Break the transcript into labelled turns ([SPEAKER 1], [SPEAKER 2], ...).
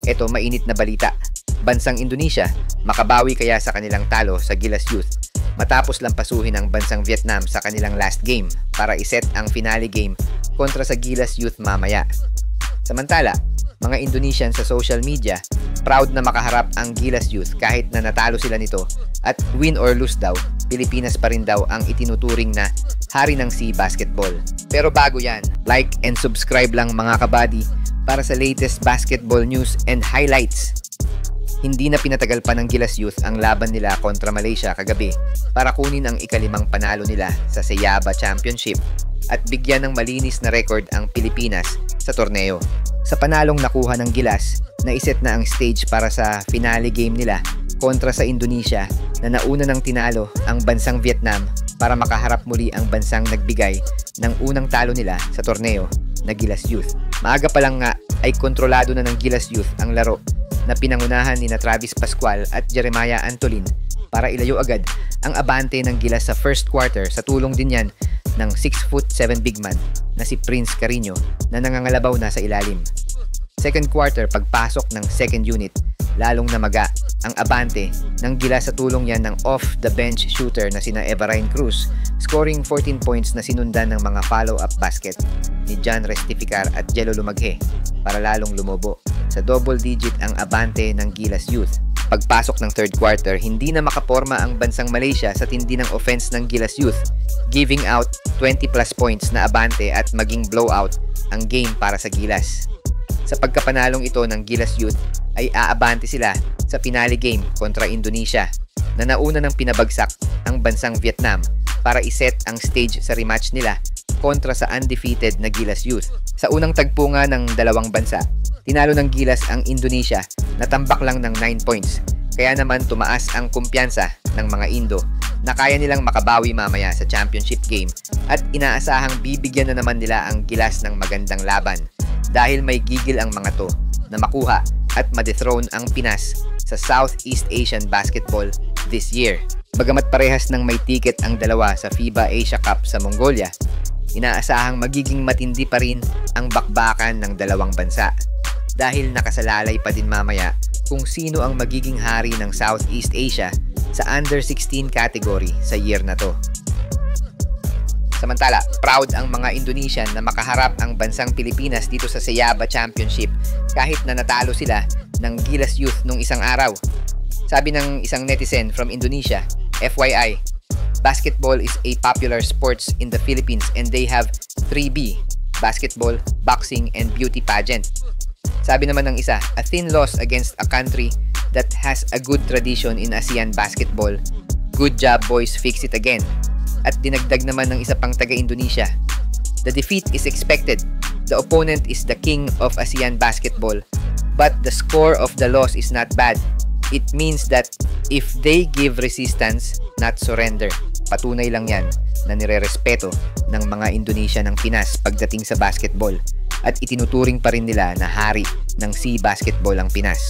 [SPEAKER 1] Ito mainit na balita. Bansang Indonesia, makabawi kaya sa kanilang talo sa Gilas Youth matapos lampasuhin ang bansang Vietnam sa kanilang last game para iset ang finale game kontra sa Gilas Youth mamaya. Samantala, mga Indonesian sa social media, proud na makaharap ang Gilas Youth kahit na natalo sila nito at win or lose daw, Pilipinas pa rin daw ang itinuturing na hari ng SEA Basketball. Pero bago yan, like and subscribe lang mga kabady para sa latest basketball news and highlights. Hindi na pinatagal pa ng Gilas Youth ang laban nila kontra Malaysia kagabi para kunin ang ikalimang panalo nila sa SEABA Championship at bigyan ng malinis na record ang Pilipinas sa torneo. Sa panalong nakuha ng Gilas, naiset na ang stage para sa finale game nila kontra sa Indonesia na nauna ng tinalo ang bansang Vietnam para makaharap muli ang bansang nagbigay ng unang talo nila sa torneo na Gilas Youth. Maaga pa lang nga ay kontrolado na ng Gilas Youth ang laro na pinangunahan ni Travis Pascual at Jeremiah Antolin para ilayo agad ang abante ng Gilas sa first quarter sa tulong din yan ng 6'7" big man na si Prince Carino na nangangalabaw na sa ilalim. Second quarter, pagpasok ng second unit, lalong namaga ang abante ng Gilas sa tulong yan ng off-the-bench shooter na sina Everine Cruz, scoring 14 points na sinundan ng mga follow-up basket ni John Restificar at Jello Lumaghe para lalong lumobo. Sa double digit ang abante ng Gilas Youth. Pagpasok ng third quarter, hindi na makaporma ang bansang Malaysia sa tindi ng offense ng Gilas Youth, giving out 20 plus points na abante at maging blowout ang game para sa Gilas. Sa pagkapanalong ito ng Gilas Youth ay aabante sila sa finale game kontra Indonesia na nauna ng pinabagsak ang bansang Vietnam para iset ang stage sa rematch nila kontra sa undefeated na Gilas Youth. Sa unang tagpo nga ng dalawang bansa, tinalo ng Gilas ang Indonesia na tambak lang ng 9 points. Kaya naman tumaas ang kumpiyansa ng mga Indo na kaya nilang makabawi mamaya sa championship game at inaasahang bibigyan na naman nila ang Gilas ng magandang laban dahil may gigil ang mga to na makuha at ma-dethrone ang Pinas sa Southeast Asian Basketball this year. Bagamat parehas ng may ticket ang dalawa sa FIBA Asia Cup sa Mongolia, inaasahang magiging matindi pa rin ang bakbakan ng dalawang bansa dahil nakasalalay pa din mamaya kung sino ang magiging hari ng Southeast Asia sa Under-16 category sa year na to. Samantala, proud ang mga Indonesian na makaharap ang bansang Pilipinas dito sa SEABA Championship kahit na natalo sila ng Gilas Youth nung isang araw. Sabi ng isang netizen from Indonesia, FYI, basketball is a popular sports in the Philippines and they have 3B, basketball, boxing, and beauty pageant. Sabi naman ng isa, a thin loss against a country that has a good tradition in ASEAN basketball. Good job boys, fix it again. At dinagdag naman ng isa pang taga-Indonesia, the defeat is expected. The opponent is the king of ASEAN basketball, but the score of the loss is not bad. It means that if they give resistance, not surrender. Patunay lang yan na nirerespeto ng mga Indonesia ng Pinas pagdating sa basketball at itinuturing pa rin nila na hari ng SEA Basketball ang Pinas.